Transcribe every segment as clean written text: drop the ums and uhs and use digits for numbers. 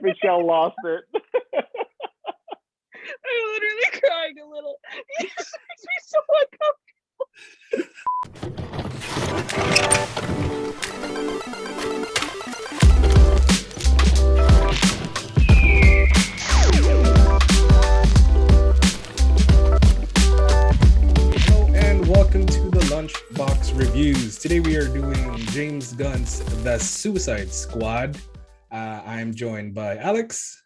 Michelle lost it. I'm literally crying a little. It just makes me so Hello and welcome to the Lunchbox reviews. Today we are doing Jame Gunn's The Suicide Squad. I'm joined by Alex.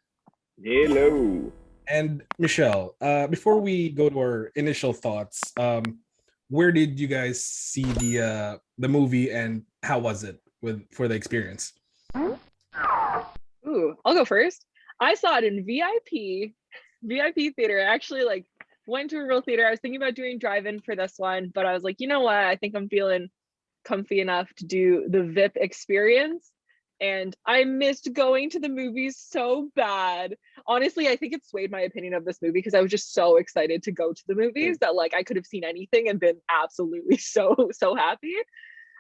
Hello. And Michelle. Before we go to our initial thoughts, where did you guys see the movie and how was it for the experience? Ooh, I'll go first. I saw it in VIP theater. I actually went to a real theater. I was thinking about doing drive-in for this one, but I was like, you know what? I think I'm feeling comfy enough to do the VIP experience. And I missed going to the movies so bad. Honestly, I think it swayed my opinion of this movie because I was just so excited to go to the movies that I could have seen anything and been absolutely so happy.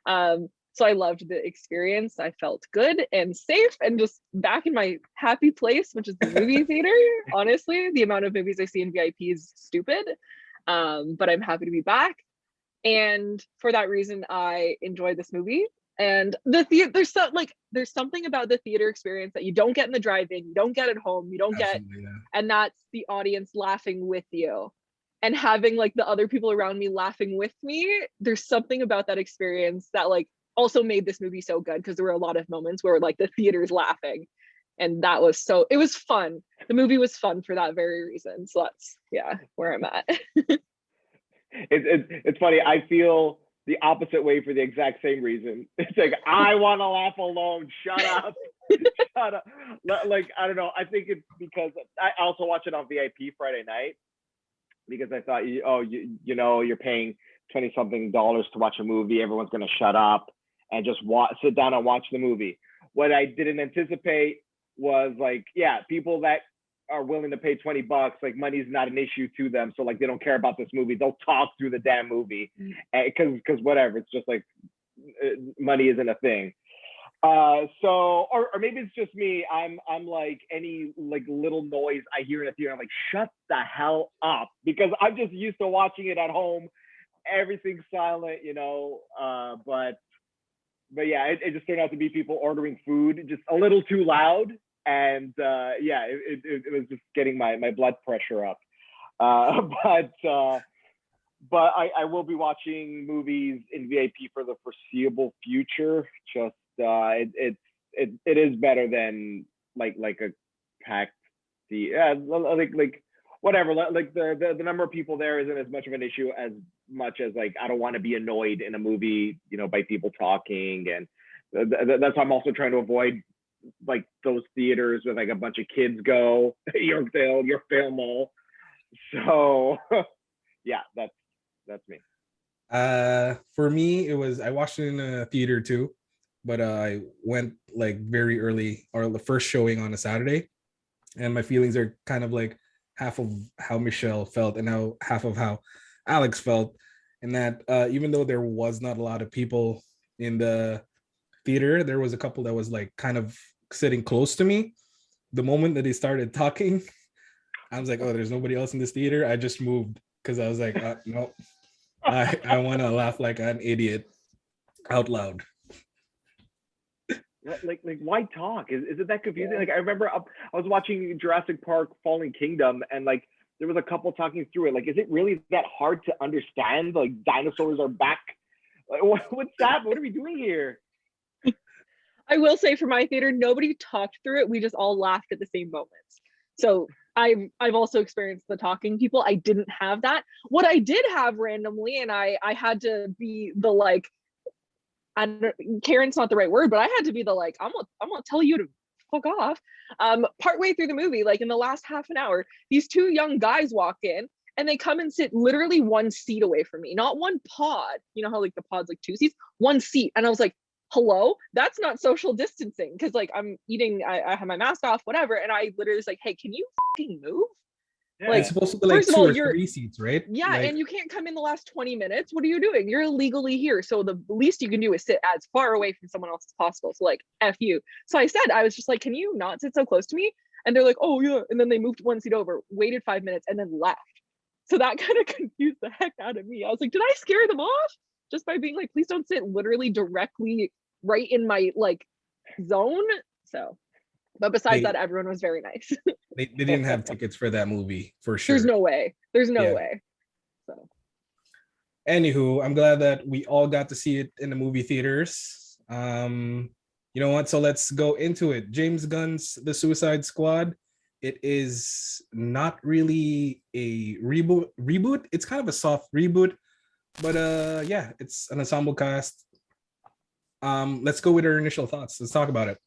So I loved the experience. I felt good and safe and just back in my happy place, which is the movie theater. Honestly, the amount of movies I see in VIP is stupid, but I'm happy to be back. And for that reason, I enjoyed this movie. And the theater, there's something about the theater experience that you don't get in the drive-in, you don't get at home, you don't get, and that's the audience laughing with you and having the other people around me laughing with me. There's something about that experience that also made this movie so good because there were a lot of moments where the theater's laughing, and that was it was fun. The movie was fun for that very reason. So that's where I'm at. It's funny. I feel the opposite way for the exact same reason. It's like, I want to laugh alone. Shut up. Shut up. I don't know. I think it's because I also watched it on VIP Friday night because I thought, you're paying $20-something to watch a movie. Everyone's going to shut up and just sit down and watch the movie. What I didn't anticipate was people that are willing to pay $20, money's not an issue to them. So they don't care about this movie. They'll talk through the damn movie because whatever, it's just money isn't a thing. Or maybe it's just me. I'm any little noise I hear in a theater, I'm like, shut the hell up, because I'm just used to watching it at home. Everything's silent, but yeah, it just turned out to be people ordering food just a little too loud. And it was just getting my blood pressure up. But I will be watching movies in VIP for the foreseeable future. Just it is better than a packed whatever. The number of people there isn't as much of an issue as much as I don't want to be annoyed in a movie, by people talking, and that's why I'm also trying to avoid those theaters with a bunch of kids go, Yorkdale Mall. So yeah, that's me. For me, I watched it in a theater too, but I went very early, or the first showing on a Saturday, and my feelings are kind of half of how Michelle felt and half of how Alex felt. And that even though there was not a lot of people in the theater, there was a couple that was kind of sitting close to me. The moment that they started talking, I was like, oh, there's nobody else in this theater. I just moved because I was like, no, I want to laugh like an idiot out loud. Why talk? Is it that confusing? I remember I was watching Jurassic Park Fallen Kingdom, and there was a couple talking through it. Is it really that hard to understand? Dinosaurs are back. What's that? What are we doing here? I will say, for my theater, nobody talked through it. We just all laughed at the same moments. So I've also experienced the talking people. I didn't have that. What I did have randomly, and I had to be the Karen's not the right word, but I had to be the I'm gonna tell you to fuck off. Partway through the movie, in the last half an hour, these two young guys walk in and they come and sit literally one seat away from me, not one pod. You know how the pod's two seats, one seat. And I was like, hello, that's not social distancing, because I'm eating, I have my mask off, whatever, and I literally was like, hey, can you fucking move? Yeah. Like, It's supposed to be like first of two all, or you're three seats, right? yeah, Like, and you can't come in the last 20 minutes. What are you doing? You're illegally here. So the least you can do is sit as far away from someone else as possible. So like, F you. So I was just like, can you not sit so close to me? And they're like, oh yeah. And then they moved one seat over, waited 5 minutes, and then left. So that kind of confused the heck out of me. I was like, did I scare them off? Just by being like, please don't sit literally directly right in my like zone. So, but besides they that, everyone was very nice. they didn't have tickets for that movie for sure. There's no way. There's no Yeah. way. So Anywho, I'm glad that we all got to see it in the movie theaters. You know what? So let's go into it. James Gunn's The Suicide Squad. It is not really a reboot. It's kind of a soft reboot, but yeah, it's an ensemble cast. Let's go with our initial thoughts. Let's talk about it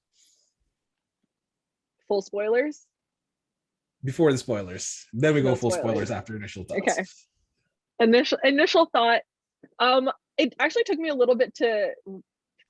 full spoilers. before the spoilers. Then we go No full spoilers. spoilers after initial thoughts. Okay. Initial thought. It actually took me a little bit to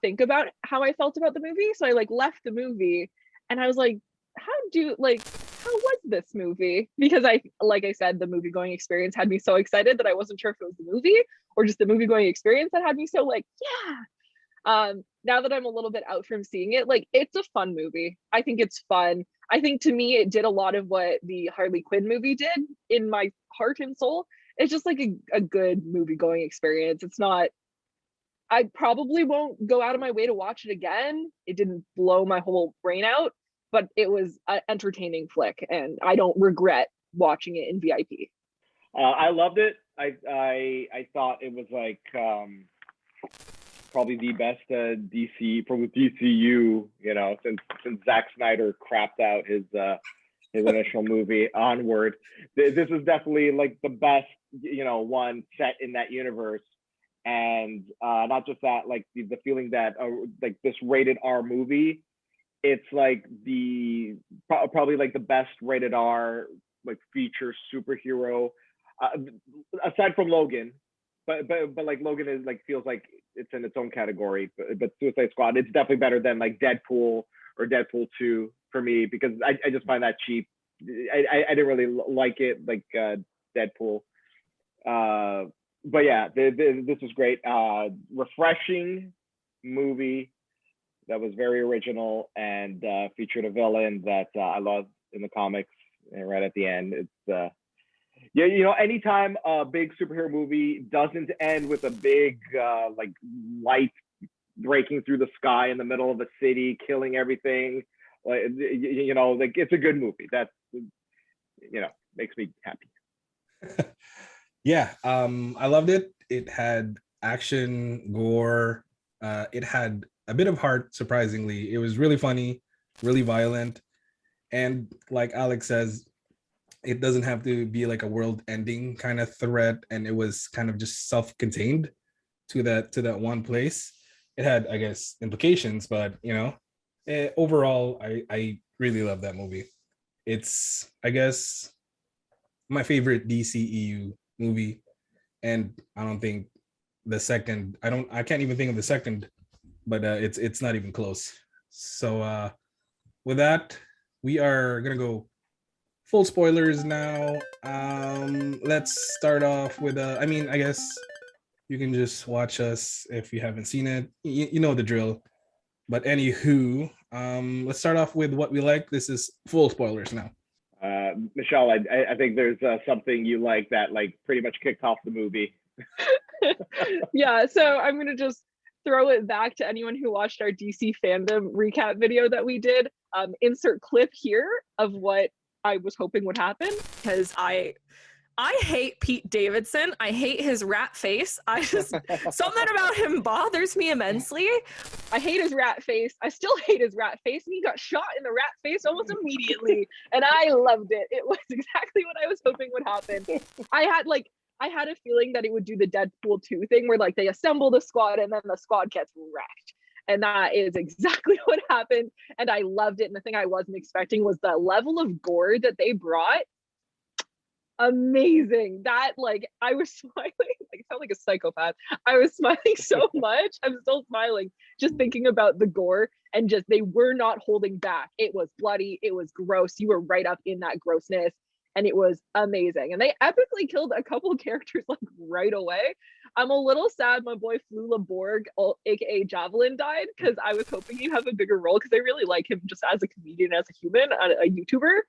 think about how I felt about the movie. So I like left the movie and I was like, how was this movie? Because like I said, the movie going experience had me so excited that I wasn't sure if it was the movie or just the movie going experience that had me so like, yeah. Now that I'm a little bit out from seeing it, like it's a fun movie. I think it's fun. I think to me, it did a lot of what the Harley Quinn movie did in my heart and soul. It's just like a good movie going experience. It's not, I probably won't go out of my way to watch it again. It didn't blow my whole brain out, but it was an entertaining flick and I don't regret watching it in VIP. I loved it. I thought it was like probably the best DC from the DCU, you know, since Zack Snyder crapped out his initial movie Onward. This is definitely like the best, you know, one set in that universe. And not just that, like the feeling that like this rated R movie, it's like probably like the best rated R like feature superhero aside from Logan, but like Logan is like feels like it's in its own category. But Suicide Squad, it's definitely better than like Deadpool or Deadpool 2 for me because I just find that cheap. I didn't really like it like Deadpool. But yeah, this was great. Refreshing movie that was very original and featured a villain that I love in the comics. And right at the end, it's yeah, you know, anytime a big superhero movie doesn't end with a big like light breaking through the sky in the middle of a city, killing everything, like you know, like it's a good movie. That's, you know, makes me happy. Yeah, I loved it. It had action, gore. It had a bit of heart, surprisingly. It was really funny, really violent. And like Alex says, it doesn't have to be like a world-ending kind of threat. And it was kind of just self-contained to that one place. It had, I guess, implications, but you know, overall, I really love that movie. It's, I guess, my favorite DCEU movie, and I don't think the second. I can't even think of the second, but it's not even close. So with that, we are gonna go full spoilers now. Let's start off with I mean, I guess you can just watch us if you haven't seen it. You know the drill. But anywho, let's start off with what we like. This is full spoilers now. Michelle, I think there's something you like that like pretty much kicked off the movie. Yeah, so I'm gonna just throw it back to anyone who watched our DC fandom recap video that we did. Insert clip here of what I was hoping would happen. Because I hate Pete Davidson. I hate his rat face. Something about him bothers me immensely. I hate his rat face. I still hate his rat face. And he got shot in the rat face almost immediately. And I loved it. It was exactly what I was hoping would happen. I had a feeling that it would do the Deadpool 2 thing where like they assemble the squad and then the squad gets wrecked. And that is exactly what happened. And I loved it. And the thing I wasn't expecting was the level of gore that they brought. Amazing. That like I was smiling, like I felt like a psychopath. I was smiling so much. I'm still smiling just thinking about the gore and just they were not holding back. It was bloody, it was gross. You were right up in that grossness. and it was amazing. And they epically killed a couple of characters like right away. I'm a little sad my boy Flula Borg, aka Javelin, died, because I was hoping he'd have a bigger role because I really like him just as a comedian, as a human, a YouTuber.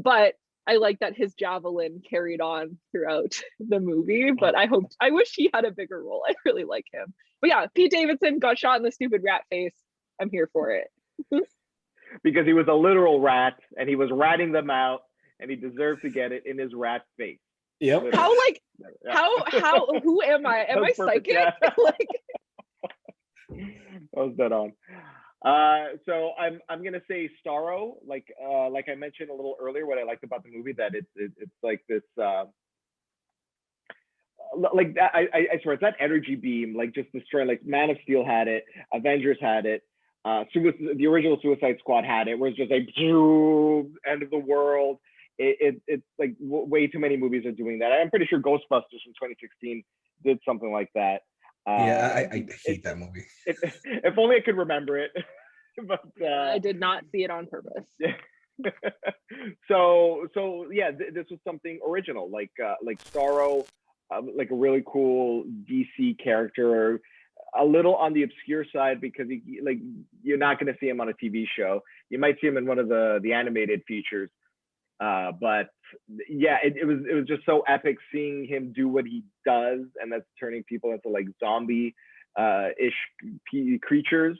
But I like that his Javelin carried on throughout the movie. But I wish he had a bigger role. I really like him. But yeah, Pete Davidson got shot in the stupid rat face. I'm here for it. Because he was a literal rat and he was ratting them out and he deserved to get it in his rat face. Yep. Literally. How like Yeah. how who am I? Am I That's perfect, psychic? yeah. Like That was dead on. So I'm gonna say Starro, like I mentioned a little earlier, what I liked about the movie, that it's like this like that, I swear it's that energy beam, like just destroying, like Man of Steel had it, Avengers had it, the original Suicide Squad had it, where it's just like end of the world. It's like way too many movies are doing that. I'm pretty sure Ghostbusters from 2016 did something like that. Yeah, I hate that movie. If only I could remember it. But I did not see it on purpose. yeah. So yeah, this was something original, like Starro, like a really cool DC character, a little on the obscure side because like you're not going to see him on a TV show. You might see him in one of the animated features. But yeah, it was just so epic seeing him do what he does, and that's turning people into like zombie ish creatures.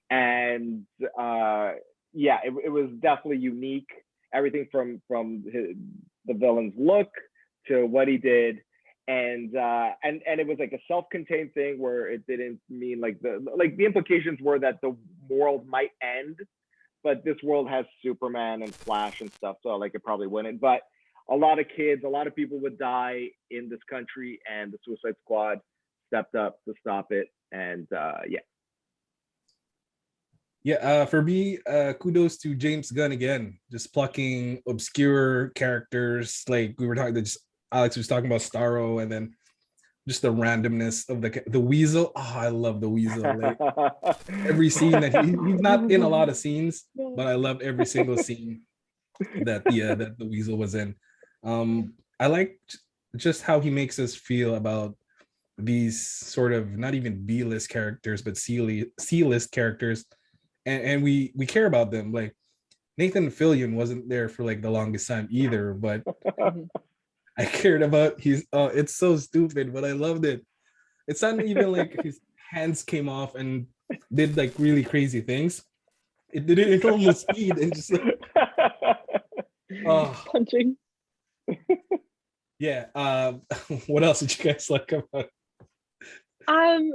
And yeah, it was definitely unique. Everything from the villain's look to what he did, and it was like a self-contained thing where it didn't mean like the implications were that the world might end, but this world has Superman and Flash and stuff, so like it probably wouldn't. But a lot of kids, a lot of people would die in this country, and the Suicide Squad stepped up to stop it. And yeah. Yeah, for me, kudos to James Gunn again, just plucking obscure characters. Like we were talking, just Alex was talking about Starro, and then just the randomness of the Weasel. Oh, I love the Weasel. Like every scene that he's not in a lot of scenes, but I love every single scene that the Weasel was in. I like just how he makes us feel about these sort of not even B-list characters, but C-list characters. And we care about them. Like Nathan Fillion wasn't there for like the longest time either, but I cared about it's so stupid, but I loved it. It's not even like his hands came off and did like really crazy things. It did it in normal speed and just like punching. Yeah. What else did you guys like about I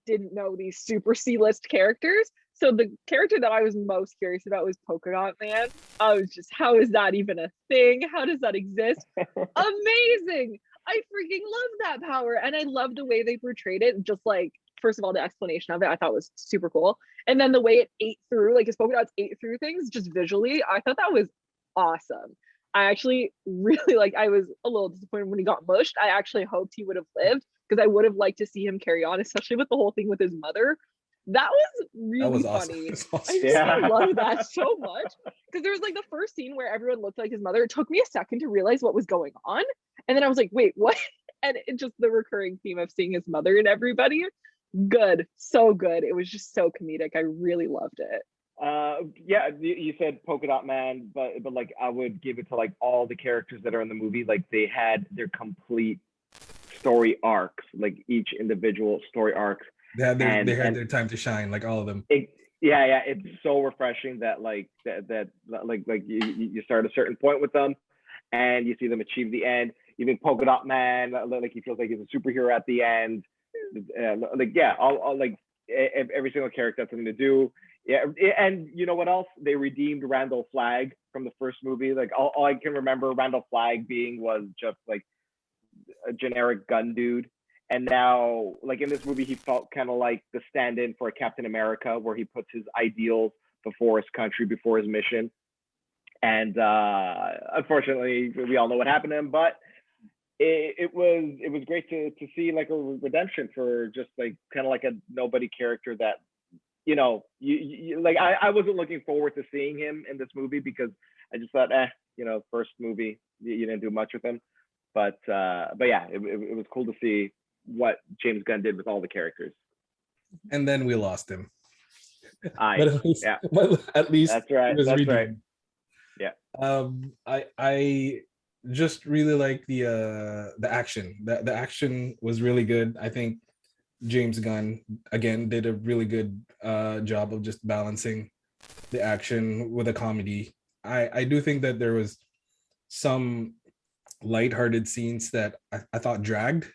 didn't know these super C-list characters. So the character that I was most curious about was Polka Dot Man. I was just, how is that even a thing? How does that exist? Amazing! I freaking love that power. And I love the way they portrayed it. Just like, first of all, the explanation of it I thought was super cool. And then the way it ate through, like his polka dots ate through things just visually, I thought that was awesome. I actually really I was a little disappointed when he got mushed. I actually hoped he would have lived because I would have liked to see him carry on, especially with the whole thing with his mother. That was really funny. Awesome. I just love that so much because there was like the first scene where everyone looked like his mother. It took me a second to realize what was going on, and then I was like, "Wait, what?" And it just the recurring theme of seeing his mother and everybody. Good, so good. It was just so comedic. I really loved it. Yeah, you said Polka Dot Man, but like I would give it to like all the characters that are in the movie. Like they had their complete story arcs, like each individual story arcs. They had their time to shine, like all of them. Yeah, it's so refreshing that like you start a certain point with them, and you see them achieve the end. Even Polka Dot Man, like he feels like he's a superhero at the end. All like every single character has something to do. Yeah, and you know what else? They redeemed Randall Flagg from the first movie. Like all I can remember Randall Flagg being was just like a generic gun dude. And now, like in this movie, he felt kind of like the stand-in for Captain America, where he puts his ideals before his country, before his mission. And unfortunately, we all know what happened to him. But it was great to see like a redemption for just like kind of like a nobody character that you know, you like I wasn't looking forward to seeing him in this movie because I just thought, you know, first movie, you didn't do much with him. But yeah, it was cool to see what James Gunn did with all the characters. And then we lost him. But at least that's right. it was That's redeemed. right. Yeah. I just really like the action. The action was really good. I think James Gunn again did a really good job of just balancing the action with a comedy. I do think that there was some lighthearted scenes that I thought dragged,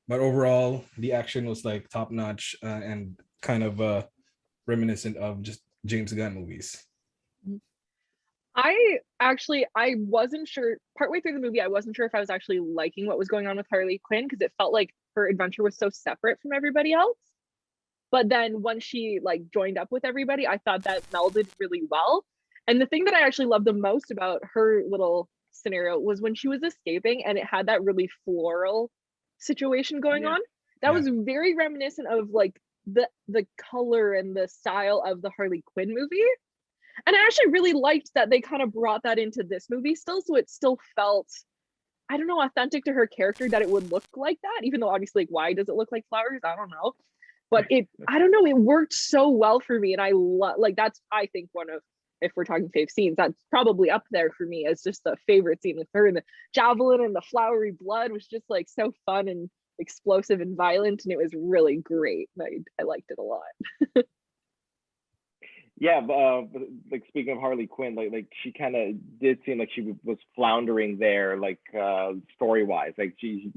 but overall the action was like top notch and kind of reminiscent of just James Gunn movies. I wasn't sure partway through the movie. I wasn't sure if I was actually liking what was going on with Harley Quinn because it felt like her adventure was so separate from everybody else. But then once she like joined up with everybody, I thought that melded really well. And the thing that I actually loved the most about her little scenario was when she was escaping and it had that really floral situation going on. That was very reminiscent of like the color and the style of the Harley Quinn movie. And I actually really liked that they kind of brought that into this movie still, so it still felt, I don't know, authentic to her character that it would look like that, even though obviously like, why does it look like flowers? I don't know. But I don't know, it worked so well for me. And I love, like, that's, I think one of, if we're talking fave scenes, that's probably up there for me as just the favorite scene with her. And the javelin and the flowery blood was just like so fun and explosive and violent. And it was really great. I liked it a lot. Yeah, but like speaking of Harley Quinn, like she kind of did seem like she was floundering there, like story wise. Like she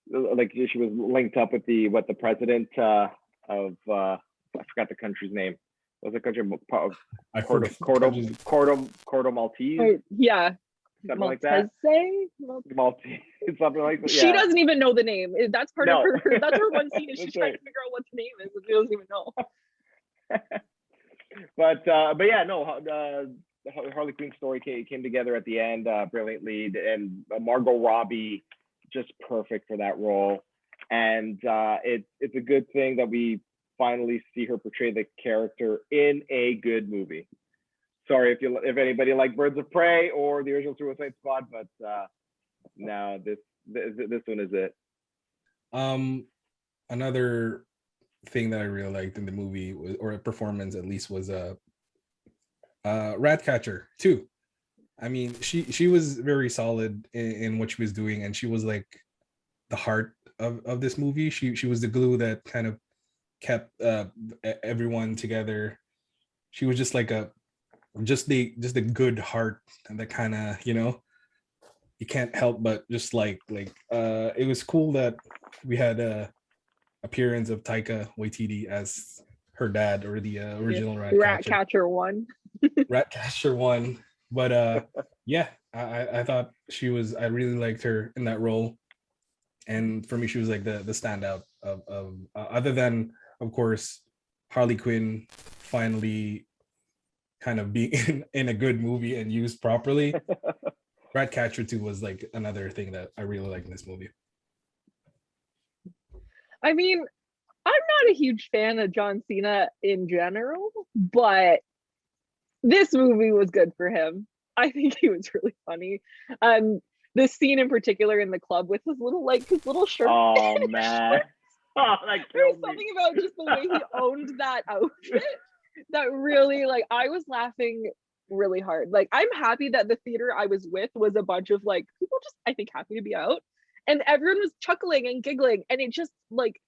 was linked up with the president of I forgot the country's name. What was the country? Cordo Maltese. Oh, yeah. Something like that. Maltese. Something like that. Yeah. She doesn't even know the name. That's part of her. That's her one scene is she's trying to figure out what the name is. She doesn't even know. But yeah, no, the Harley Quinn story came together at the end brilliantly, and Margot Robbie just perfect for that role. And it's a good thing that we finally see her portray the character in a good movie. Sorry if anybody liked Birds of Prey or the original Suicide Squad, but no, this one is it. Another thing that I really liked in the movie or a performance at least was Ratcatcher too. I mean, she was very solid in what she was doing, and she was like the heart of this movie. She was the glue that kind of kept everyone together. She was just like just the good heart, and that kind of, you know, you can't help but just like it was cool that we had appearance of Taika Waititi as her dad, or the original Ratcatcher 1. Ratcatcher 1. But yeah, I thought I really liked her in that role, and for me she was like the standout of other than, of course, Harley Quinn finally kind of being in a good movie and used properly. Ratcatcher 2 was like another thing that I really liked in this movie. I mean, I'm not a huge fan of John Cena in general, but this movie was good for him. I think he was really funny. This scene in particular in the club with his little shirt. Oh man. Oh, there's something about just the way he owned that outfit that really, like, I was laughing really hard. Like, I'm happy that the theater I was with was a bunch of like people just, I think, happy to be out. And everyone was chuckling and giggling. And it just, like,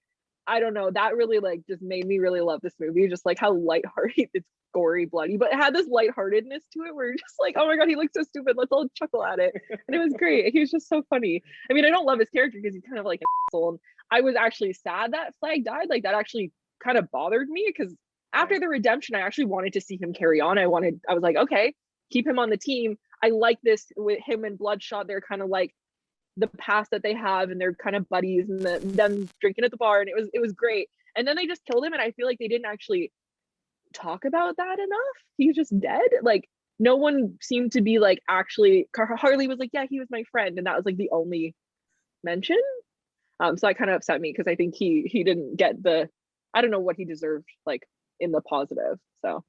I don't know, that really, like, just made me really love this movie. Just like how lighthearted, it's gory, bloody, but it had this lightheartedness to it where you're just like, oh my God, he looks so stupid. Let's all chuckle at it. And it was great. He was just so funny. I mean, I don't love his character because he's kind of like an asshole. And I was actually sad that Flag died. Like, that actually kind of bothered me because after the redemption, I actually wanted to see him carry on. I was like, okay, keep him on the team. I like this with him and Bloodshot. They're kind of like the past that they have, and they're kind of buddies, and them drinking at the bar, and it was great. And then they just killed him, and I feel like they didn't actually talk about that enough. He's just dead. Like, no one seemed to be like, actually, Harley was like, yeah, he was my friend, and that was like the only mention. So that kind of upset me because I think he didn't get I don't know what he deserved, like, in the positive. So,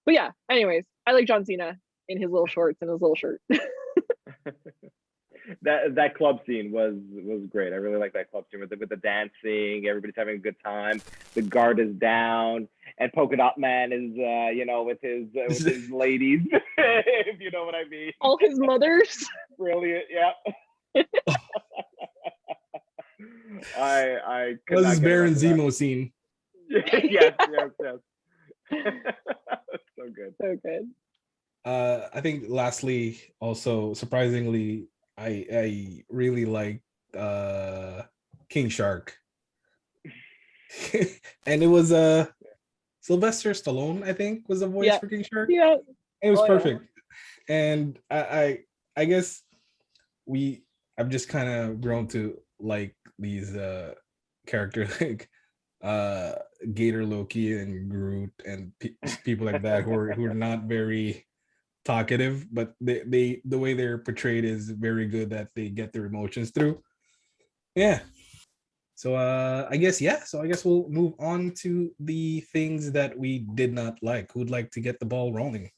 but yeah, anyways, I like John Cena in his little shorts and his little shirt. That club scene was great. I really like that club scene with the dancing. Everybody's having a good time. The guard is down, and Polka Dot Man is with his ladies, if you know what I mean. All his mothers. Brilliant. Yeah. I could was not his get Baron enough of that. Zemo scene. yes. So good. So good. I think lastly, also surprisingly, I really liked King Shark. And it was Sylvester Stallone, I think, was the voice for King Shark. Yeah. It was perfect. Yeah. And I guess I've just kind of grown to like these characters like Gator Loki and Groot and people like that who are not very talkative, but they the way they're portrayed is very good, that they get their emotions through. Yeah. So I guess we'll move on to the things that we did not like. Who'd like to get the ball rolling?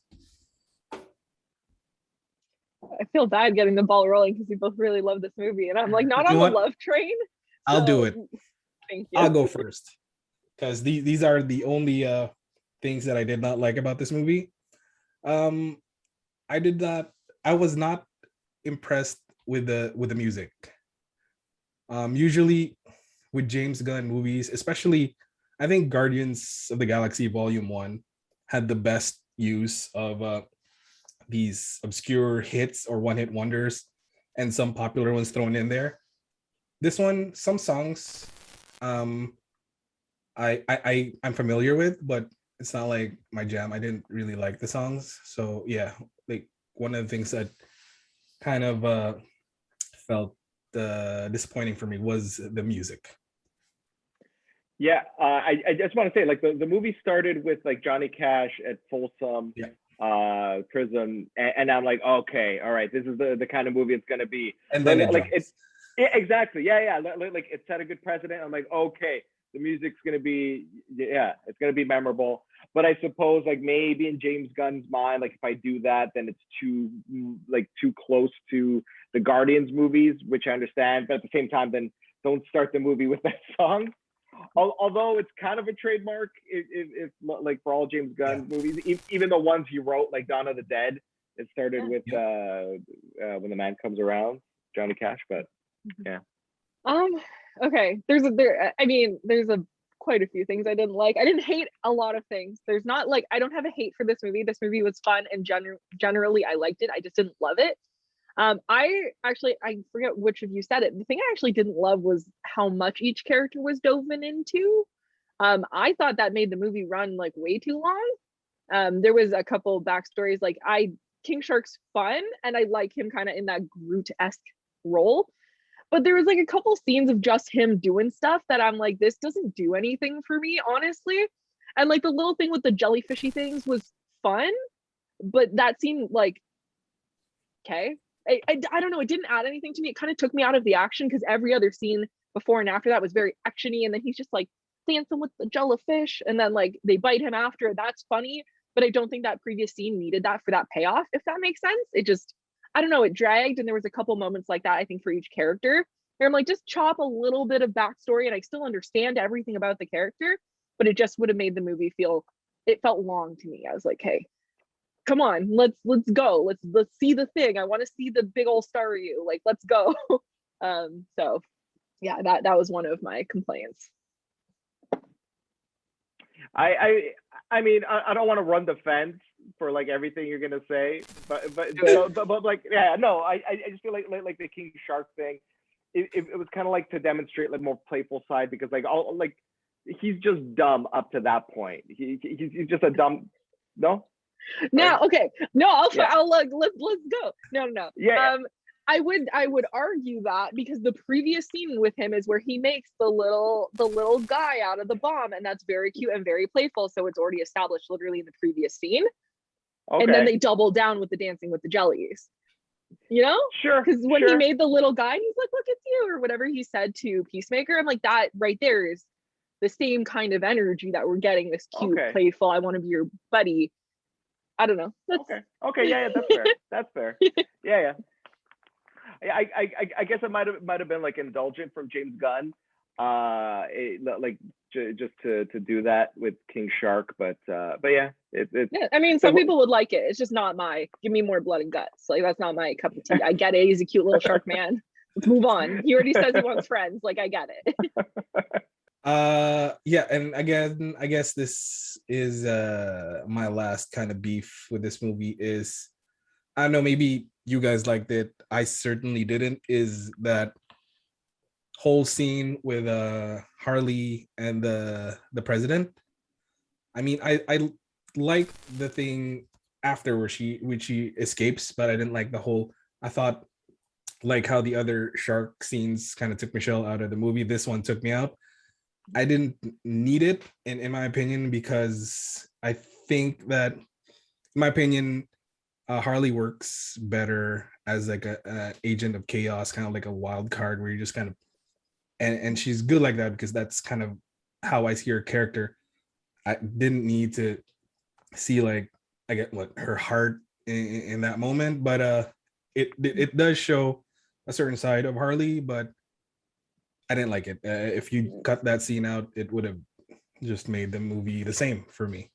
I feel bad getting the ball rolling because we both really love this movie, and I'm like not on the love train. I'll do it. Thank you. I'll go first because these are the only things that I did not like about this movie. I was not impressed with the music. Usually with James Gunn movies, especially I think Guardians of the Galaxy Volume 1 had the best use of these obscure hits or one-hit wonders and some popular ones thrown in there. This one, some songs I'm familiar with, but it's not like my jam. I didn't really like the songs. So yeah, like one of the things that kind of felt disappointing for me was the music. Yeah, I just want to say, like, the movie started with like Johnny Cash at Folsom Prison, and I'm like, okay, all right, this is the kind of movie it's gonna be. And then exactly, yeah, like it set a good precedent. I'm like, okay, the music's gonna be, it's gonna be memorable. But I suppose like maybe in James Gunn's mind, like if I do that, then it's too close to the Guardians movies, which I understand. But at the same time, then don't start the movie with that song. Although it's kind of a trademark, if like for all James Gunn movies, even the ones he wrote, like Dawn of the Dead, it started with When the Man Comes Around, Johnny Cash. But yeah. Okay. There's quite a few things I didn't like. I didn't hate a lot of things. There's not like, I don't have a hate for this movie. This movie was fun and generally I liked it. I just didn't love it. I forget which of you said it. The thing I actually didn't love was how much each character was dove into. I thought that made the movie run like way too long. There was a couple backstories, like King Shark's fun and I like him kind of in that Groot-esque role. But there was like a couple scenes of just him doing stuff that I'm like, this doesn't do anything for me, honestly. And like the little thing with the jellyfishy things was fun, but that seemed like, okay. I don't know, it didn't add anything to me. It kind of took me out of the action because every other scene before and after that was very actiony, and then he's just like dancing with the jellyfish and then like they bite him after. That's funny, but I don't think that previous scene needed that for that payoff, if that makes sense. It just, I don't know, it dragged, and there was a couple moments like that I think for each character where I'm like, just chop a little bit of backstory and I still understand everything about the character, but it just would have made the movie it felt long to me. I was like, hey, come on, let's go. Let's see the thing. I want to see the big old star you. Like, let's go. So yeah, that was one of my complaints. I mean, I don't want to run the fence for like everything you're gonna say, but like, yeah, no, I just feel like the King Shark thing, it was kind of like to demonstrate like more playful side, because like all like he's just dumb up to that point. He's just a dumb Okay. No, I'll like let's go. No. Yeah. I would argue that because the previous scene with him is where he makes the little guy out of the bomb, and that's very cute and very playful. So it's already established literally in the previous scene. Okay. And then they double down with the dancing with the jellies. You know? Sure. Because when he made the little guy, he's like, look, it's you, or whatever he said to Peacemaker. I'm like, that right there is the same kind of energy that we're getting, this cute, Okay. playful, I want to be your buddy. I don't know. That's, Okay. Yeah. That's fair. That's fair. Yeah. I guess it might have been like indulgent from James Gunn, just to do that with King Shark, but yeah, yeah. I mean, some people would like it. It's just not my. Give me more blood and guts. Like that's not my cup of tea. I get it. He's a cute little shark man. Let's move on. He already says he wants friends. Like I get it. Yeah, and again, I guess this is my last kind of beef with this movie is, I don't know, maybe you guys liked it. I certainly didn't. Is that whole scene with Harley and the president? I mean, I like the thing after where she escapes, but I didn't like the whole. I thought like how the other shark scenes kind of took Michelle out of the movie. This one took me out. I didn't need it, in my opinion, because I think that, in my opinion, Harley works better as like a agent of chaos, kind of like a wild card where you just kind of, and she's good like that because that's kind of how I see her character. I didn't need to see like, I get what her heart in that moment, but it does show a certain side of Harley, but I didn't like it. If you cut that scene out, it would have just made the movie the same for me.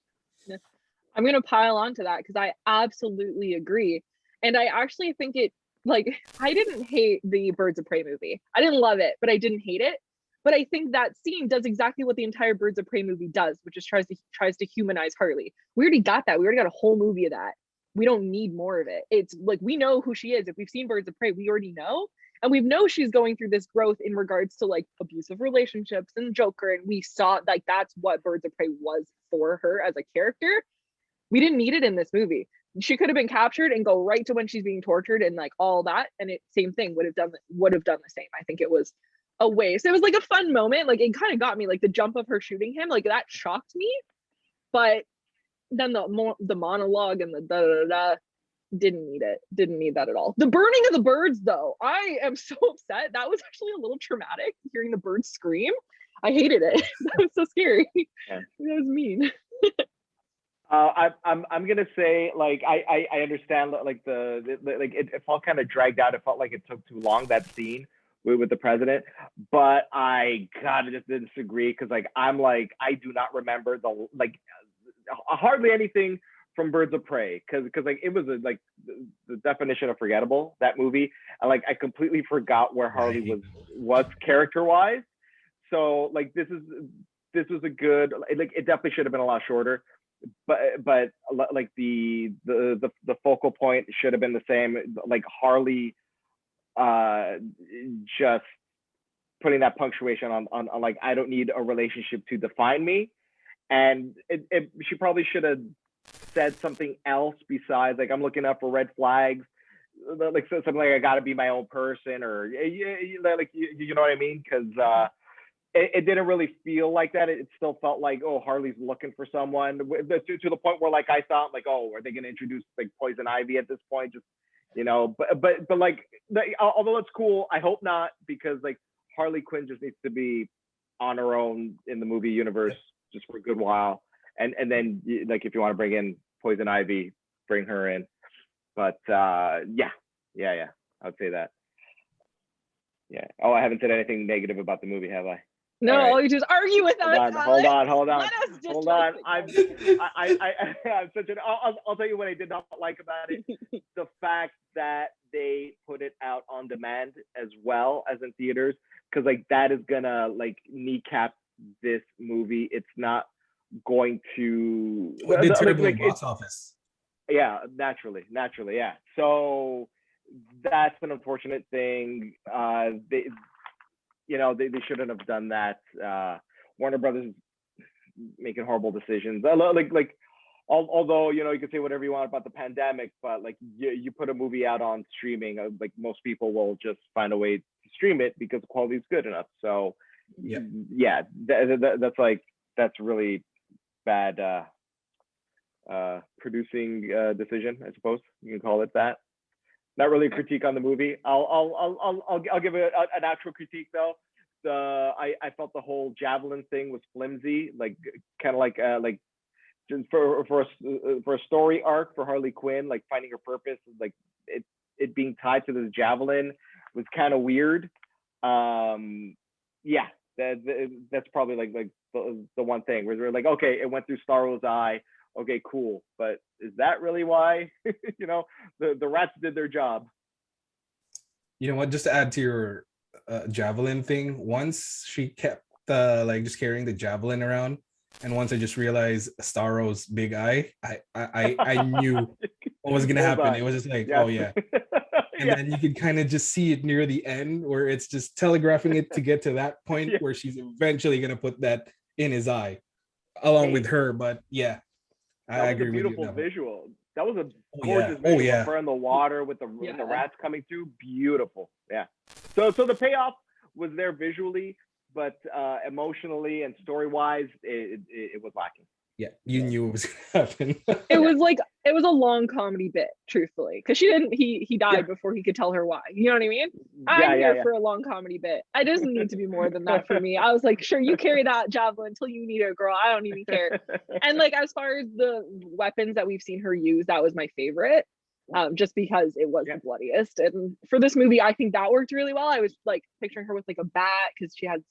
I'm going to pile on to that because I absolutely agree. And I actually think it, like, I didn't hate the Birds of Prey movie. I didn't love it, but I didn't hate it. But I think that scene does exactly what the entire Birds of Prey movie does, which is tries to humanize Harley. We already got that. We already got a whole movie of that. We don't need more of it. It's like, we know who she is. If we've seen Birds of Prey, we already know. And we know she's going through this growth in regards to like abusive relationships and Joker. And we saw like that's what Birds of Prey was for her as a character. We didn't need it in this movie. She could have been captured and go right to when she's being tortured and like all that. And it same thing would have done the same. I think it was a waste. It was like a fun moment. Like it kind of got me, like the jump of her shooting him, like that shocked me. But then the monologue and the da da da didn't need it. Didn't need that at all. The burning of the birds, though, I am so upset. That was actually a little traumatic. Hearing the birds scream, I hated it. That was so scary. Yeah. That was mean. I'm gonna say like I understand like like it felt kind of dragged out. It felt like it took too long, that scene with the president, but I gotta just disagree because like I'm like I do not remember the like hardly anything from Birds of Prey because like it was like the definition of forgettable, that movie, and like I completely forgot where Harley was character wise. So like this was a good, like it definitely should have been a lot shorter, but like the focal point should have been the same, like Harley just putting that punctuation on like I don't need a relationship to define me, and she probably should have said something else besides like I'm looking up for red flags, like something like I gotta be my own person, or like you know what I mean, because it didn't really feel like that. It still felt like, oh, Harley's looking for someone to the point where like I thought like, oh, are they gonna introduce like Poison Ivy at this point, just you know, but like although it's cool, I hope not, because like Harley Quinn just needs to be on her own in the movie universe just for a good while. And then like if you want to bring in Poison Ivy, bring her in. But yeah, I'd say that. Yeah. Oh, I haven't said anything negative about the movie, have I? No, all you do is argue with us. Hold on. Hold on. I'm such an. I'll tell you what I did not like about it. The fact that they put it out on demand as well as in theaters, because like that is gonna like kneecap this movie. It's not going to. It did terrible in box office. Yeah, naturally, yeah. So that's an unfortunate thing. They shouldn't have done that. Warner Brothers making horrible decisions. Like although you could say whatever you want about the pandemic, but like you put a movie out on streaming, like most people will just find a way to stream it because the quality is good enough. So yeah, that's really bad producing decision, I suppose you can call it that. Not really a critique on the movie. I'll give it an actual critique though. I felt the whole javelin thing was flimsy, like kind of like just for a story arc for Harley Quinn, like finding her purpose, like it being tied to this javelin was kind of weird. Yeah, that's probably like the one thing where we're like, okay, it went through Starro's eye. Okay, cool, but is that really why? You know, the rats did their job. You know what? Just to add to your javelin thing, once she kept like just carrying the javelin around, and once I just realized Starro's big eye, I knew what was gonna happen. It was just like, oh yeah. And then you could kind of just see it near the end where it's just telegraphing it to get to that point where she's eventually gonna put that in his eye along with her. But yeah, I agree with you. That was a beautiful visual. That was a gorgeous visual. Of her in the water with the rats coming through. Beautiful. Yeah. So the payoff was there visually, but emotionally and story wise, it was lacking. Yeah, you knew it was gonna happen. It was a long comedy bit, truthfully, because he died before he could tell her why. You know what I mean? I'm here for a long comedy bit. It doesn't need to be more than that for me. I was like, sure, you carry that javelin until you need it, girl. I don't even care. And like as far as the weapons that we've seen her use, that was my favorite. Just because it was the bloodiest. And for this movie, I think that worked really well. I was like picturing her with like a bat because she had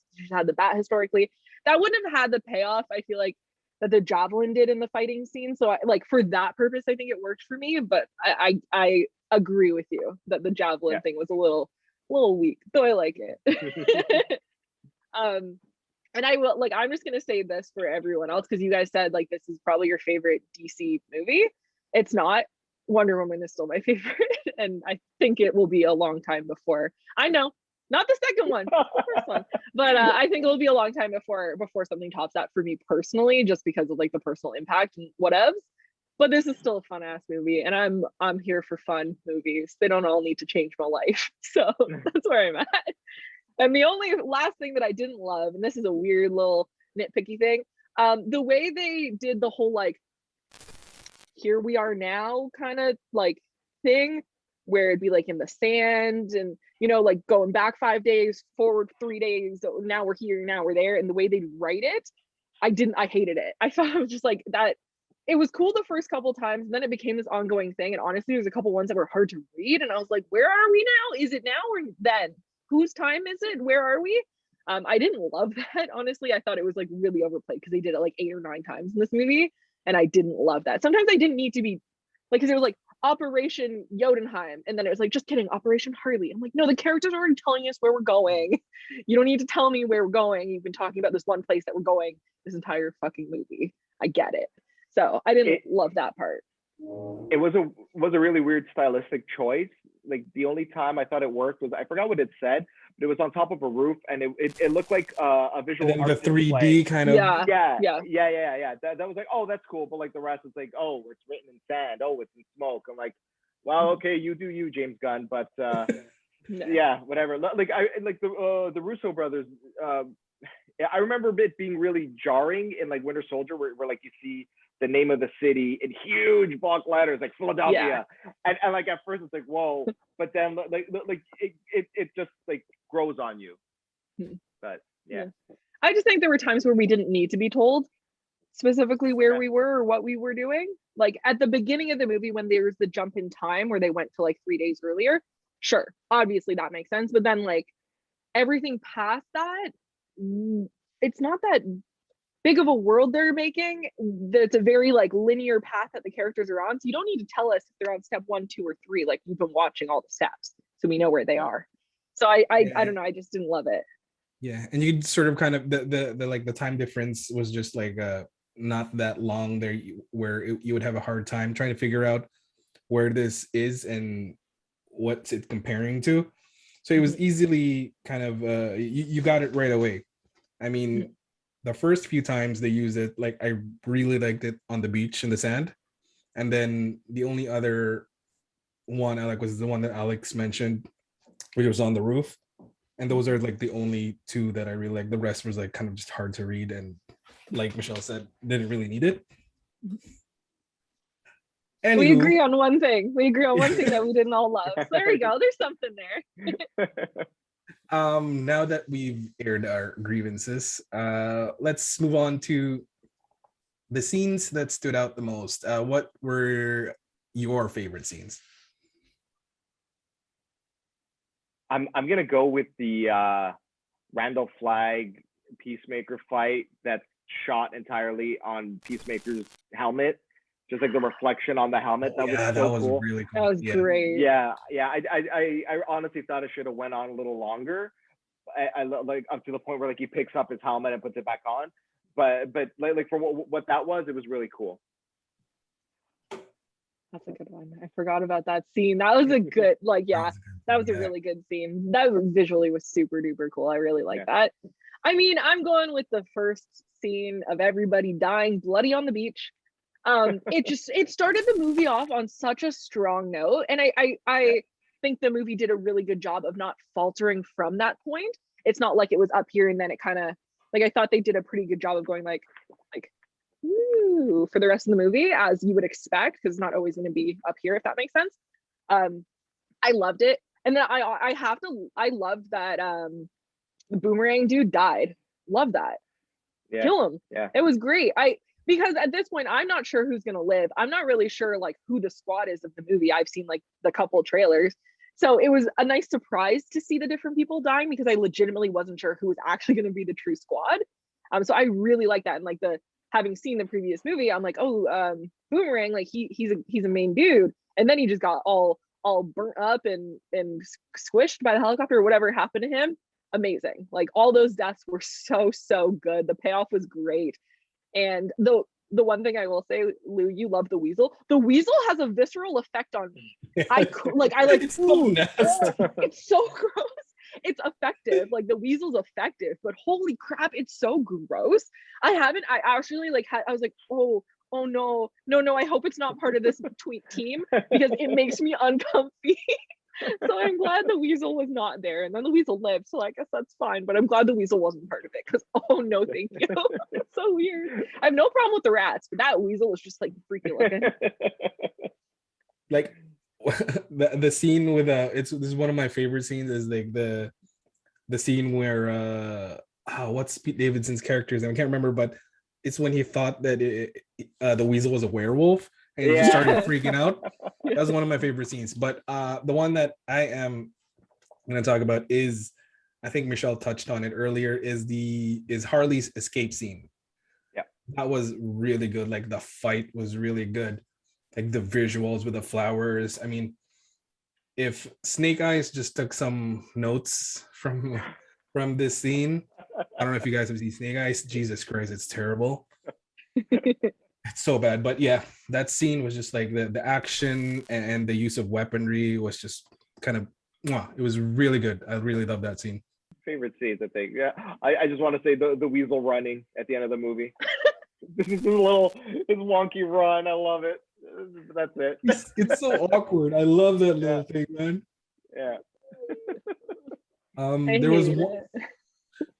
the bat historically. That wouldn't have had the payoff, I feel like, that the javelin did in the fighting scene. So like for that purpose, I think it worked for me. But I agree with you that the javelin thing was a little weak, though I like it. And I will I'm just gonna say this for everyone else because you guys said like this is probably your favorite DC movie. It's not. Wonder Woman is still my favorite, and I think it will be a long time before. I know, not the second one, the first one, but I think it'll be a long time before something tops that for me personally, just because of like the personal impact and whatevs. But this is still a fun ass movie, and I'm here for fun movies. They don't all need to change my life, so that's where I'm at. And the only last thing that I didn't love, and this is a weird little nitpicky thing, the way they did the whole like here we are now kind of like thing where it'd be like in the sand and like going back 5 days, forward 3 days, so now we're here, now we're there, and the way they'd write it, I hated it. I thought it was just like that. It was cool the first couple times, and then it became this ongoing thing, and honestly there's a couple ones that were hard to read, and I was like, where are we now? Is it now or then? Whose time is it? Where are we? I didn't love that, honestly. I thought it was like really overplayed because they did it like 8 or 9 times in this movie. And I didn't love that. Sometimes I didn't need to be like, because it was like Operation Jotunheim, and then it was like, just kidding, Operation Harley. I'm like, no, the characters are already telling us where we're going. You don't need to tell me where we're going. You've been talking about this one place that we're going this entire fucking movie. I get it. So I didn't love that part. It was a really weird stylistic choice. Like the only time I thought it worked was I forgot what it said, but it was on top of a roof, and it looked like a visual. And then the 3D kind of. Yeah. That was like, oh, that's cool, but like the rest was like, oh, it's written in sand. Oh, it's in smoke. I'm like, well, okay, you do you, James Gunn, but yeah, whatever. Like the Russo brothers. I remember it being really jarring in like Winter Soldier, where like you see the name of the city in huge block letters like Philadelphia, and like at first it's like whoa, but then like it just like grows on you. But yeah, I just think there were times where we didn't need to be told specifically where we were or what we were doing. Like at the beginning of the movie when there was the jump in time where they went to like 3 days earlier, sure, obviously that makes sense, but then like everything past that, it's not that big of a world they're making. It's a very like linear path that the characters are on, so you don't need to tell us if they're on step 1, 2, or 3. Like we've been watching all the steps, so we know where they are. So I don't know, I just didn't love it. Yeah, and you sort of kind of the like the time difference was just like not that long there, where you would have a hard time trying to figure out where this is and what's it comparing to. So it was easily kind of you got it right away. I mean, the first few times they used it, like I really liked it on the beach in the sand, and then the only other one I like was the one that Alex mentioned, which was on the roof, and those are like the only 2 that I really like. The rest was like kind of just hard to read, and like Michelle said, didn't really need it. Anywho, we agree on one thing. We agree on one thing that we didn't all love. So there we go. There's something there. Now that we've aired our grievances, let's move on to the scenes that stood out the most. What were your favorite scenes? I'm gonna go with the Randall Flagg Peacemaker fight that's shot entirely on Peacemaker's helmet, just like the reflection on the helmet. That was Yeah, so that was cool. really That cool. was Yeah. great. Yeah, I honestly thought it should have went on a little longer. I like up to the point where like he picks up his helmet and puts it back on. But like for what that was, it was really cool. That's a good one. I forgot about that scene. That was a good, like, yeah, that was a really good scene. That visually was super duper cool. I really like that. I mean, I'm going with the first scene of everybody dying bloody on the beach. It started the movie off on such a strong note, and I think the movie did a really good job of not faltering from that point. It's not like it was up here and then it kind of, like, I thought they did a pretty good job of going like woo for the rest of the movie, as you would expect, because it's not always going to be up here, if that makes sense. I loved it, and then I loved that the boomerang dude died. Love that. Yeah. Kill him. Yeah. It was great. Because at this point I'm not sure who's gonna live. I'm not really sure like who the squad is of the movie. I've seen like the couple trailers. So it was a nice surprise to see the different people dying, because I legitimately wasn't sure who was actually gonna be the true squad. So I really like that. And like having seen the previous movie, I'm like, oh, Boomerang, like he's a main dude. And then he just got all burnt up and squished by the helicopter, or whatever happened to him. Amazing. Like all those deaths were so good. The payoff was great. And the one thing I will say, Lou, you love the weasel. The weasel has a visceral effect on me. It's so nasty. It's so gross. It's effective. Like the weasel's effective, but holy crap, it's so gross. I actually I was like, oh no, I hope it's not part of this tweet team, because it makes me uncomfy. So I'm glad the weasel was not there, and then the weasel lived, so I guess that's fine. But I'm glad the weasel wasn't part of it, because oh no, thank you. It's so weird. I have no problem with the rats, but that weasel was just like freaky looking. Like the scene with this is one of my favorite scenes, is like the scene where what's Pete Davidson's character's name? I can't remember, but it's when he thought that the weasel was a werewolf, and he just started freaking out. That was one of my favorite scenes. But the one that I am going to talk about is, I think Michelle touched on it earlier, is Harley's escape scene. Yeah, that was really good. Like the fight was really good. Like the visuals with the flowers. I mean, if Snake Eyes just took some notes from this scene, I don't know if you guys have seen Snake Eyes. Jesus Christ, it's terrible. It's so bad. But yeah, that scene was just like the action and the use of weaponry was just kind of, it was really good. I really love that scene. Favorite scenes, I think. Yeah, I just want to say the weasel running at the end of the movie. This wonky run. I love it. That's it. It's so awkward. I love that little thing, man. Yeah.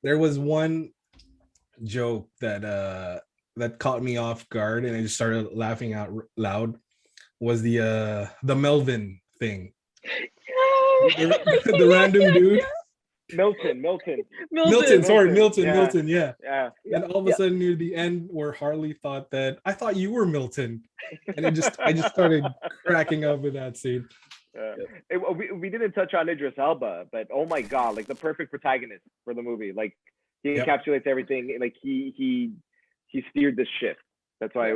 There was one joke that caught me off guard, and I just started laughing out loud. Was the Melvin thing? The random dude. Milton. Yeah. And all of a sudden near the end, where Harley thought that, I thought you were Milton, and I just started cracking up with that scene. We didn't touch on Idris Elba, but oh my god, like the perfect protagonist for the movie. Like he encapsulates everything. Like he steered this ship. That's why,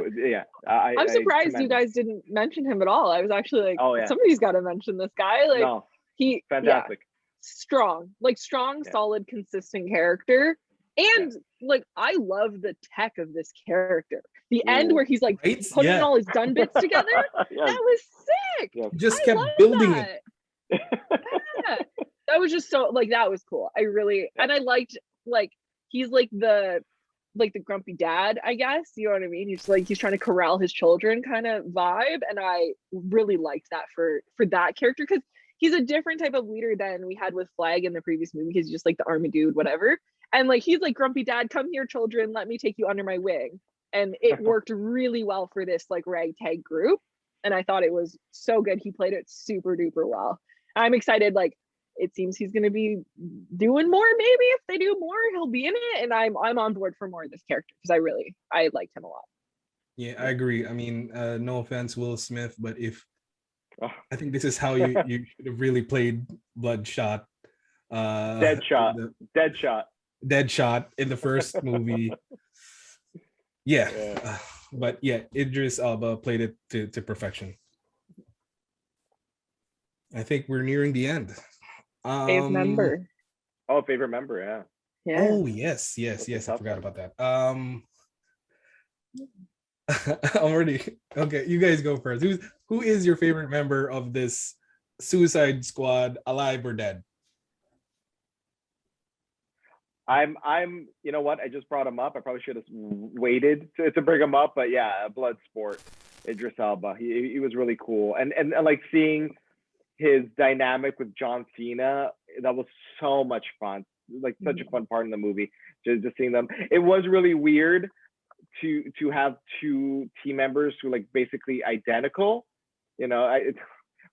I'm surprised you guys didn't mention him at all. I was actually like, somebody's got to mention this guy. Like he fantastic. Strong, solid, consistent character. And like I love the tech of this character. The end where he's like putting all his gun bits together. That was sick. Just kept building it. That was just so like, that was cool. I really and I liked, like, he's like the grumpy dad, I guess, you know what I mean? He's trying to corral his children kind of vibe, and I really liked that for that character, because he's a different type of leader than we had with Flag in the previous movie. He's just like the army dude, whatever. And like, he's like, grumpy dad, come here, children, let me take you under my wing. And it worked really well for this like ragtag group. And I thought it was so good. He played it super duper well. I'm excited. Like, it seems he's going to be doing more. Maybe if they do more, he'll be in it. And I'm on board for more of this character because I liked him a lot. Yeah, I agree. I mean, no offense, Will Smith, but Oh. I think this is how you should have really played Bloodshot. Deadshot. Deadshot in the first movie. Yeah. But yeah, Idris Elba played it to perfection. I think we're nearing the end. Favorite member. Oh, favorite member, yeah. Yeah. Oh, yes. I forgot about that. Already. Okay, you guys go first. Who is your favorite member of this Suicide Squad, alive or dead? I'm you know what? I just brought him up. I probably should have waited to bring him up, but yeah, Bloodsport, Idris Elba. He was really cool. And like seeing his dynamic with John Cena, that was so much fun. Like such a fun part in the movie. Just seeing them. It was really weird to have two team members who like basically identical. You know, it's a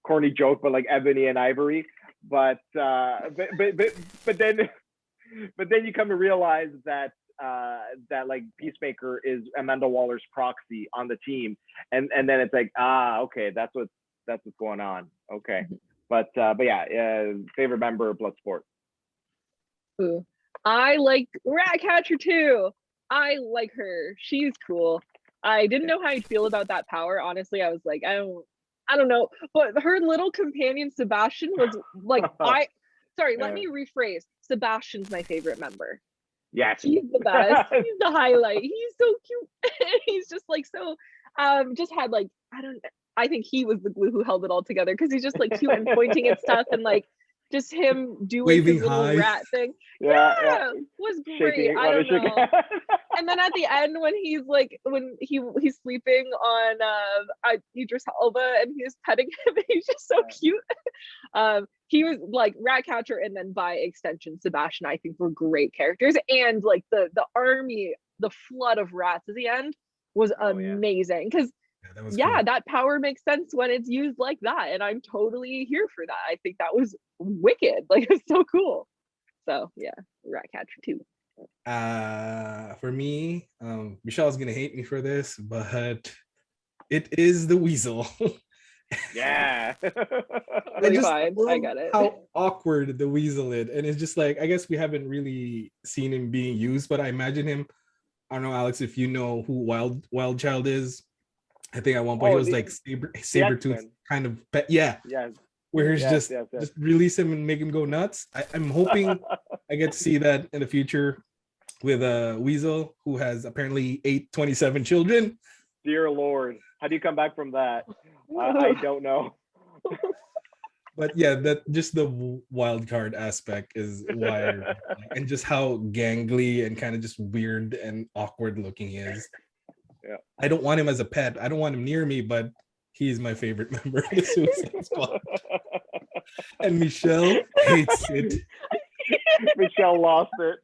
corny joke, but like Ebony and Ivory. But then you come to realize that that like Peacemaker is Amanda Waller's proxy on the team, and then it's like, okay, that's what's going on. Okay, but yeah, favorite member, Bloodsport. Ooh. I like Ratcatcher too. I like her. She's cool. I didn't know how you'd feel about that power. Honestly, I was like, I don't know. But her little companion Sebastian was like, let me rephrase. Sebastian's my favorite member. Yes. He's the best. He's the highlight. He's so cute. He's just like so just had like, I think he was the glue who held it all together because he's just like cute and pointing at stuff and like just him doing waving his little high rat thing. Yeah. Was great. I don't know. And then at the end when he's he's sleeping on Idris Elba and he's petting him, he's just so cute. He was like Ratcatcher and then by extension Sebastian, I think were great characters. And like the army, the flood of rats at the end was amazing because cool. That power makes sense when it's used like that, and I'm totally here for that. I think that was wicked. Like it's so cool. So yeah, Ratcatcher too. For me, Michelle's gonna hate me for this, but it is the Weasel. Yeah. I got it. How awkward the Weasel is, and it's just like I guess we haven't really seen him being used, but I imagine him. I don't know, Alex, if you know who Wild Child is. I think at one point he was like Sabretooth kind of pet. Yeah. Where he's just release him and make him go nuts. I'm hoping I get to see that in the future with Weasel, who has apparently 27 children. Dear Lord, how do you come back from that? I don't know. But yeah, that just the wild card aspect is wired, and just how gangly and kind of just weird and awkward looking he is. Yeah. I don't want him as a pet. I don't want him near me, but he's my favorite member of the Suicide Squad. And Michelle hates it. Michelle lost it.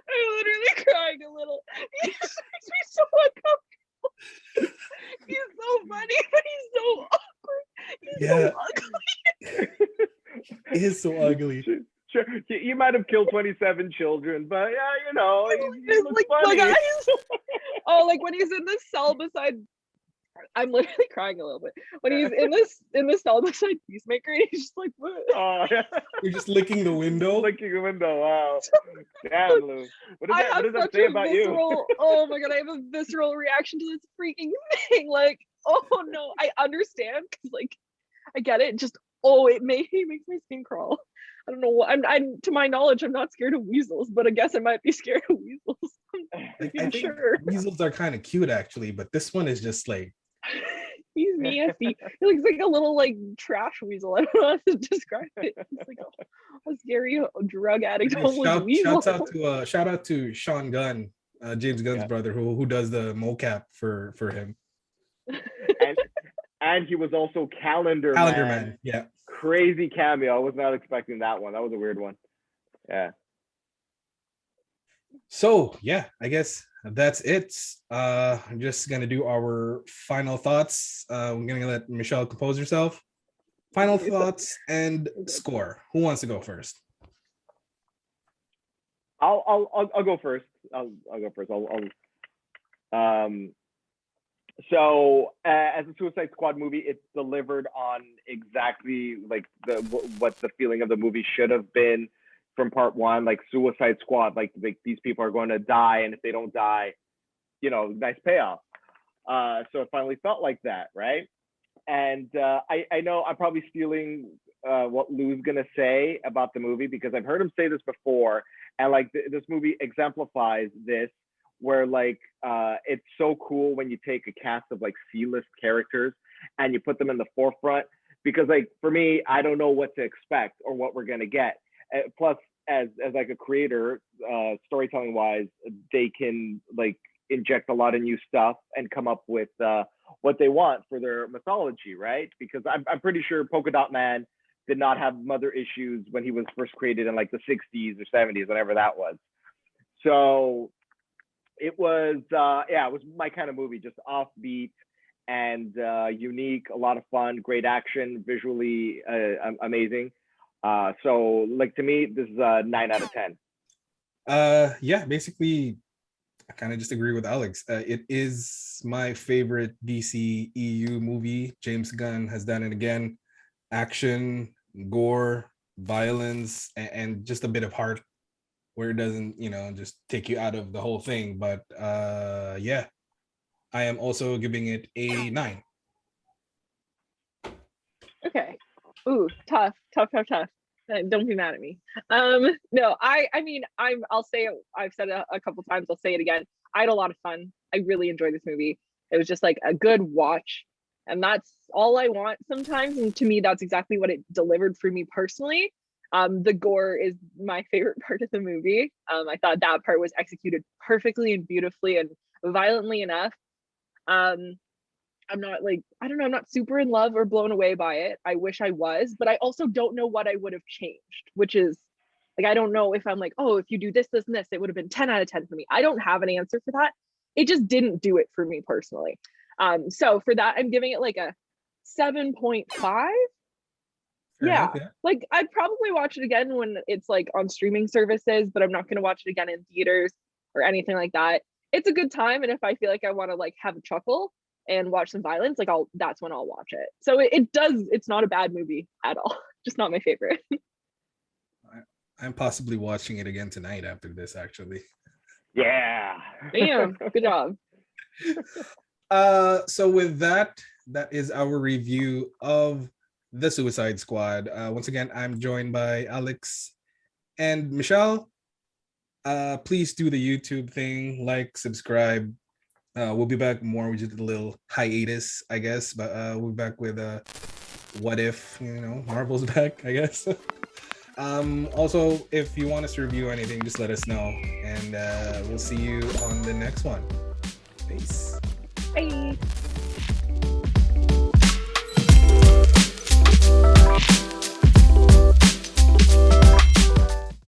I'm literally crying a little. He makes me so uncomfortable. He's so funny, but he's so awkward. He's so ugly. He is so ugly. Sure, he might have killed 27 children, but yeah, you know, he looks like funny. Like when he's in the cell beside, I'm literally crying a little bit. When he's in the cell beside Peacemaker, he's just like, what? Oh, yeah. You're just licking the window. Licking the window. Wow. Damn, Lou. What does that say about you? Oh my god, I have a visceral reaction to this freaking thing. Like, oh no, I understand because like I get it. Just it makes my skin crawl. I don't know what I'm to my knowledge, I'm not scared of weasels, but I guess I might be scared of weasels. I think weasels are kind of cute actually, but this one is just like he's nasty. He looks like a little like trash weasel. I don't know how to describe it. It's like a scary drug addict homeless weasel. Shout out to Sean Gunn, James Gunn's brother, who does the mocap for him. And he was also Calendar Man. Yeah. Crazy cameo. I was not expecting that one. That was a weird one. Yeah. So yeah, I guess that's it. I'm just gonna do our final thoughts. I'm gonna let Michelle compose herself. Final thoughts and score. Who wants to go first? I'll go first. I'll go first. So as a Suicide Squad movie, it's delivered on exactly like what the feeling of the movie should have been from part one. Like Suicide Squad, like these people are going to die, and if they don't die, nice payoff. So it finally felt like that, right? And I know I'm probably stealing what Lou's gonna say about the movie, because I've heard him say this before, and like this movie exemplifies this, where like it's so cool when you take a cast of like C-list characters and you put them in the forefront, because like for me, I don't know what to expect or what we're gonna get. Plus, as like a creator, storytelling wise, they can like inject a lot of new stuff and come up with what they want for their mythology, right? Because I'm pretty sure Polka Dot Man did not have mother issues when he was first created in like the 60s or 70s, whatever that was. So it was, it was my kind of movie, just offbeat and unique, a lot of fun, great action, visually amazing. So like to me, this is a 9 out of 10. Yeah, basically, I kind of just agree with Alex. It is my favorite DCEU movie. James Gunn has done it again. Action, gore, violence, and just a bit of heart, where it doesn't, just take you out of the whole thing. But yeah, I am also giving it a 9. Okay. Ooh, tough. Don't be mad at me. No, I mean, I'll say it, I've said it a couple times, I'll say it again. I had a lot of fun. I really enjoyed this movie. It was just like a good watch, and that's all I want sometimes. And to me, that's exactly what it delivered for me personally. The gore is my favorite part of the movie. I thought that part was executed perfectly and beautifully and violently enough. I'm not like, I don't know, I'm not super in love or blown away by it. I wish I was, but I also don't know what I would have changed, which is like, I don't know if I'm like, oh, if you do this, this, and this, it would have been 10 out of 10 for me. I don't have an answer for that. It just didn't do it for me personally. So for that, I'm giving it like a 7.5. Yeah, like I'd probably watch it again when it's like on streaming services, but I'm not going to watch it again in theaters or anything like that. It's a good time, and if I feel like I want to like have a chuckle and watch some violence, like that's when I'll watch it. So it's not a bad movie at all, just not my favorite. I'm possibly watching it again tonight after this, actually. Yeah. Damn, good job. So with that is our review of The Suicide Squad. Once again, I'm joined by Alex and Michelle. Please do the YouTube thing, like, subscribe. We'll be back more. We just did a little hiatus, I guess, but we'll be back with what if, Marvel's back, I guess. Also, if you want us to review anything, just let us know, and we'll see you on the next one. Peace. Bye.